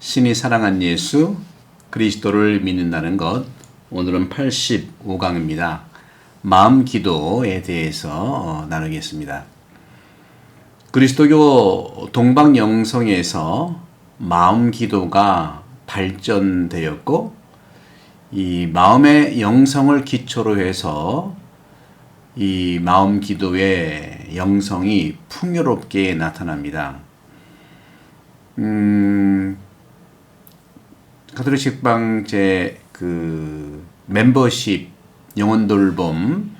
신이 사랑한 예수 그리스도를 믿는다는 것. 오늘은 85강입니다. 마음 기도에 대해서 나누겠습니다. 그리스도교 동방영성에서 마음 기도가 발전되었고, 이 마음의 영성을 기초로 해서 이 마음 기도의 영성이 풍요롭게 나타납니다. 가톨릭 식방 멤버십 영혼돌봄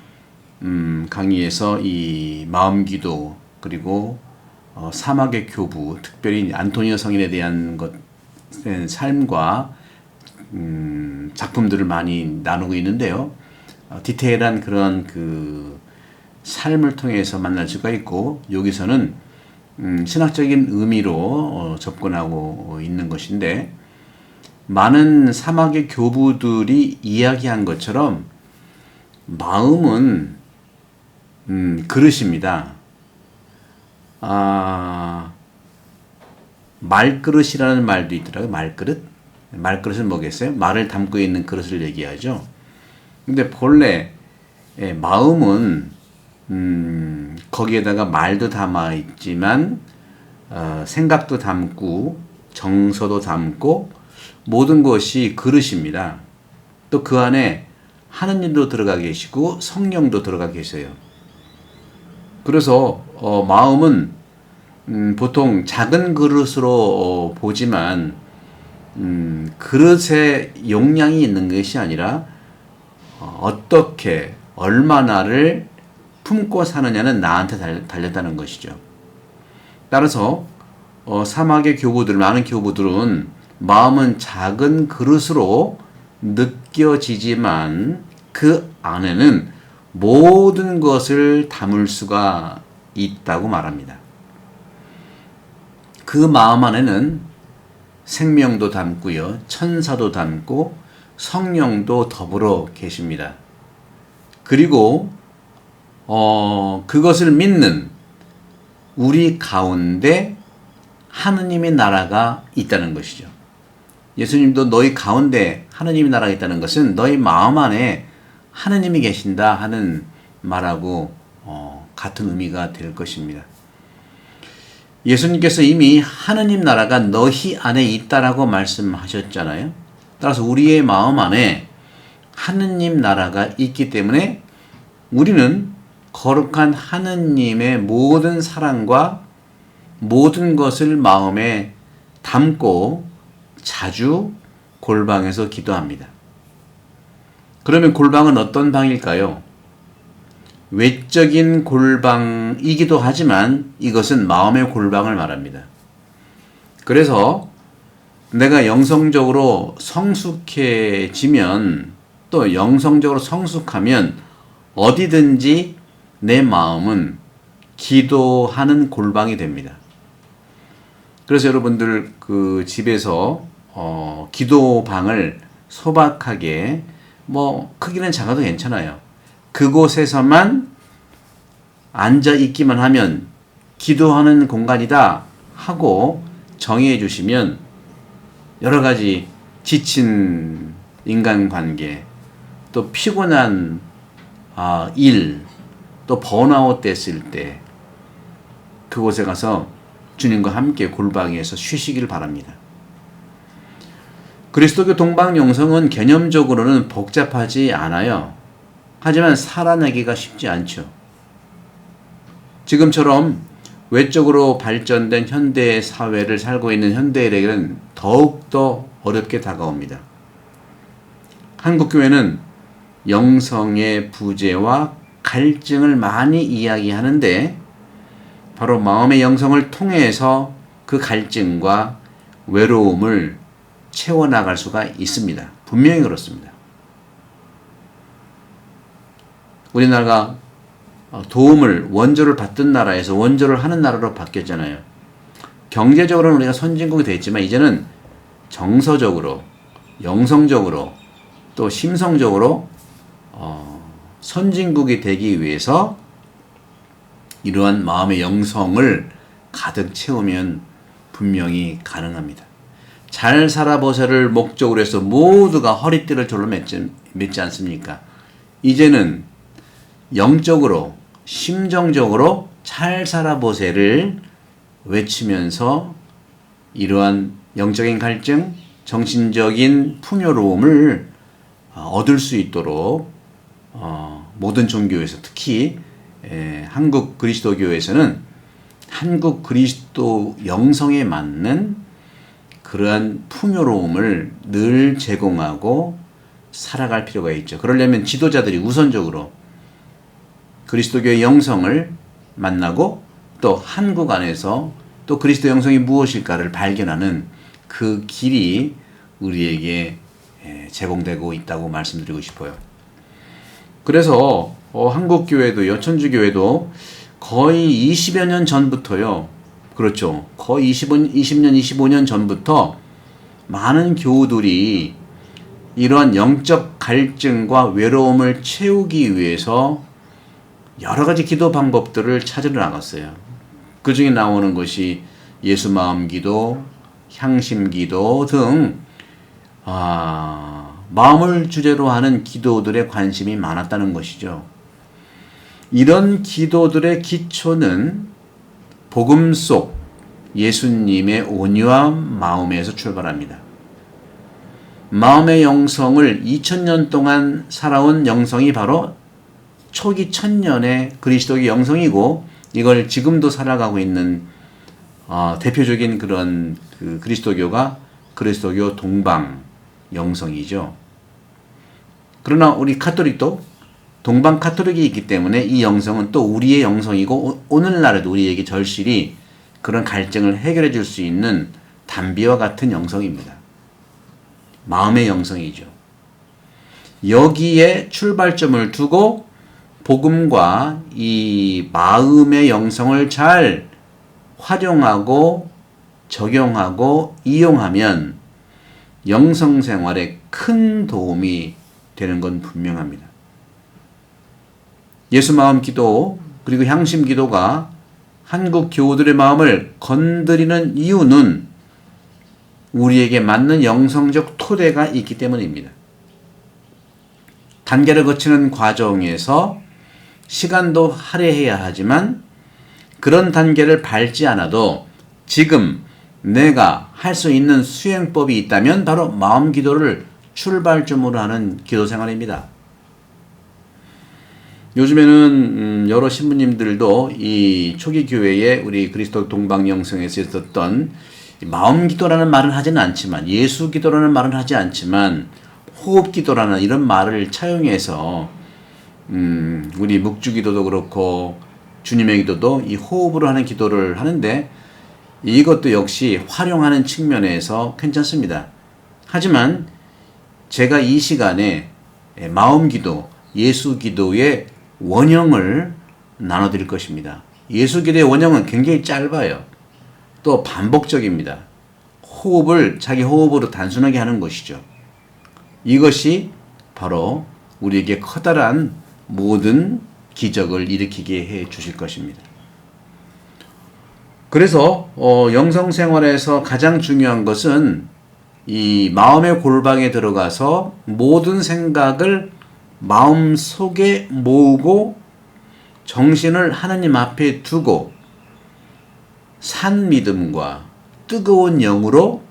강의에서 이 마음기도 그리고 사막의 교부, 특별히 안토니오 성인에 대한 삶과 작품들을 많이 나누고 있는데요. 디테일한 그런 삶을 통해서 만날 수가 있고, 여기서는 신학적인 의미로 접근하고 있는 것인데, 많은 사막의 교부들이 이야기한 것처럼 마음은 그릇입니다. 말그릇이라는 말도 있더라고요. 말그릇? 말그릇은 뭐겠어요? 말을 담고 있는 그릇을 얘기하죠. 근데 본래 마음은 거기에다가 말도 담아 있지만 생각도 담고 정서도 담고 모든 것이 그릇입니다. 또 그 안에 하느님도 들어가 계시고 성령도 들어가 계세요. 그래서 마음은 보통 작은 그릇으로 보지만 그릇에 용량이 있는 것이 아니라 어떻게 얼마나를 품고 사느냐는 나한테 달렸다는 것이죠. 따라서 사막의 교부들, 많은 교부들은 마음은 작은 그릇으로 느껴지지만 그 안에는 모든 것을 담을 수가 있다고 말합니다. 그 마음 안에는 생명도 담고요, 천사도 담고 성령도 더불어 계십니다. 그리고 그것을 믿는 우리 가운데 하느님의 나라가 있다는 것이죠. 예수님도 너희 가운데 하느님의 나라가 있다는 것은 너희 마음 안에 하느님이 계신다 하는 말하고 같은 의미가 될 것입니다. 예수님께서 이미 하느님 나라가 너희 안에 있다라고 말씀하셨잖아요. 따라서 우리의 마음 안에 하느님 나라가 있기 때문에 우리는 거룩한 하느님의 모든 사랑과 모든 것을 마음에 담고 자주 골방에서 기도합니다. 그러면 골방은 어떤 방일까요? 외적인 골방이기도 하지만 이것은 마음의 골방을 말합니다. 그래서 내가 영성적으로 성숙해지면, 또 영성적으로 성숙하면 어디든지 내 마음은 기도하는 골방이 됩니다. 그래서 여러분들 집에서 기도방을 소박하게, 크기는 작아도 괜찮아요. 그곳에서만 앉아 있기만 하면 기도하는 공간이다 하고 정의해 주시면 여러 가지 지친 인간관계, 또 피곤한 일, 또 번아웃 됐을 때 그곳에 가서 주님과 함께 골방에서 쉬시길 바랍니다. 그리스도교 동방영성은 개념적으로는 복잡하지 않아요. 하지만 살아내기가 쉽지 않죠. 지금처럼 외적으로 발전된 현대 사회를 살고 있는 현대인에게는 더욱더 어렵게 다가옵니다. 한국교회는 영성의 부재와 갈증을 많이 이야기하는데, 바로 마음의 영성을 통해서 그 갈증과 외로움을 채워나갈 수가 있습니다. 분명히 그렇습니다. 우리나라가 원조를 받던 나라에서 원조를 하는 나라로 바뀌었잖아요. 경제적으로는 우리가 선진국이 됐지만 이제는 정서적으로, 영성적으로, 또 심성적으로 선진국이 되기 위해서 이러한 마음의 영성을 가득 채우면 분명히 가능합니다. 잘 살아보세를 목적으로 해서 모두가 허리띠를 졸로 맸지 않습니까? 이제는 영적으로, 심정적으로 잘 살아보세를 외치면서 이러한 영적인 갈증, 정신적인 풍요로움을 얻을 수 있도록 모든 종교에서 특히 한국 그리스도교에서는 한국 그리스도 영성에 맞는 그러한 풍요로움을 늘 제공하고 살아갈 필요가 있죠. 그러려면 지도자들이 우선적으로 그리스도교의 영성을 만나고 또 한국 안에서 또 그리스도 영성이 무엇일까를 발견하는 그 길이 우리에게 제공되고 있다고 말씀드리고 싶어요. 그래서 한국 교회도요, 천주 교회도 거의 20여 년 전부터요. 그렇죠. 거의 20년, 25년 전부터 많은 교우들이 이러한 영적 갈증과 외로움을 채우기 위해서 여러 가지 기도 방법들을 찾으러 나갔어요. 그 중에 나오는 것이 예수 마음 기도, 향심 기도 등 마음을 주제로 하는 기도들에 관심이 많았다는 것이죠. 이런 기도들의 기초는 복음 속 예수님의 온유한 마음에서 출발합니다. 마음의 영성을 2000년 동안 살아온 영성이 바로 초기 1000년의 그리스도의 영성이고 이걸 지금도 살아가고 있는 대표적인 그런 그 그리스도교가 그리스도교 동방 영성이죠. 그러나 우리 카톨릭도 동방 카톨릭이 있기 때문에 이 영성은 또 우리의 영성이고 오늘날에도 우리에게 절실히 그런 갈증을 해결해 줄 수 있는 담비와 같은 영성입니다. 마음의 영성이죠. 여기에 출발점을 두고 복음과 이 마음의 영성을 잘 활용하고 적용하고 이용하면 영성 생활에 큰 도움이 되는 건 분명합니다. 예수 마음 기도 그리고 향심 기도가 한국 교우들의 마음을 건드리는 이유는 우리에게 맞는 영성적 토대가 있기 때문입니다. 단계를 거치는 과정에서 시간도 할애해야 하지만 그런 단계를 밟지 않아도 지금 내가 할 수 있는 수행법이 있다면 바로 마음 기도를 출발점으로 하는 기도 생활입니다. 요즘에는 여러 신부님들도 이 초기 교회에 우리 그리스도 동방 영성에서 있었던 마음 기도라는 말은 하지는 않지만 예수 기도라는 말은 하지 않지만 호흡 기도라는 이런 말을 차용해서 우리 묵주 기도도 그렇고 주님의 기도도 이 호흡으로 하는 기도를 하는데 이것도 역시 활용하는 측면에서 괜찮습니다. 하지만 제가 이 시간에 마음 기도, 예수 기도의 원형을 나눠드릴 것입니다. 예수 기도의 원형은 굉장히 짧아요. 또 반복적입니다. 호흡을 자기 호흡으로 단순하게 하는 것이죠. 이것이 바로 우리에게 커다란 모든 기적을 일으키게 해 주실 것입니다. 그래서 영성 생활에서 가장 중요한 것은 이 마음의 골방에 들어가서 모든 생각을 마음 속에 모으고 정신을 하나님 앞에 두고 산 믿음과 뜨거운 영으로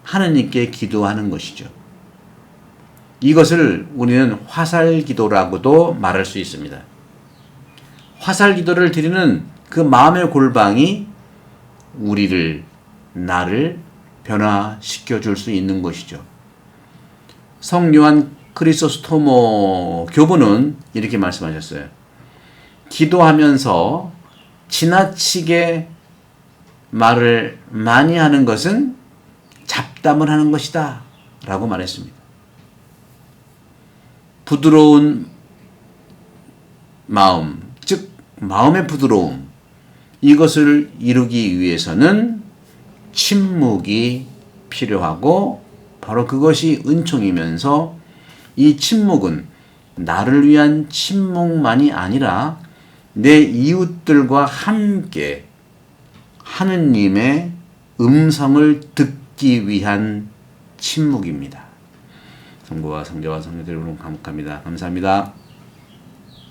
하나님께 기도하는 것이죠. 이것을 우리는 화살 기도라고도 말할 수 있습니다. 화살 기도를 드리는 그 마음의 골방이 나를 변화시켜 줄 수 있는 것이죠. 성 요한 크리소스토모 교부는 이렇게 말씀하셨어요. 기도하면서 지나치게 말을 많이 하는 것은 잡담을 하는 것이다 라고 말했습니다. 부드러운 마음, 즉 마음의 부드러움, 이것을 이루기 위해서는 침묵이 필요하고 바로 그것이 은총이면서 이 침묵은 나를 위한 침묵만이 아니라 내 이웃들과 함께 하느님의 음성을 듣기 듣기 위한 침묵입니다. 성부와 성자와 성령의 이름으로 감사합니다. 감사합니다.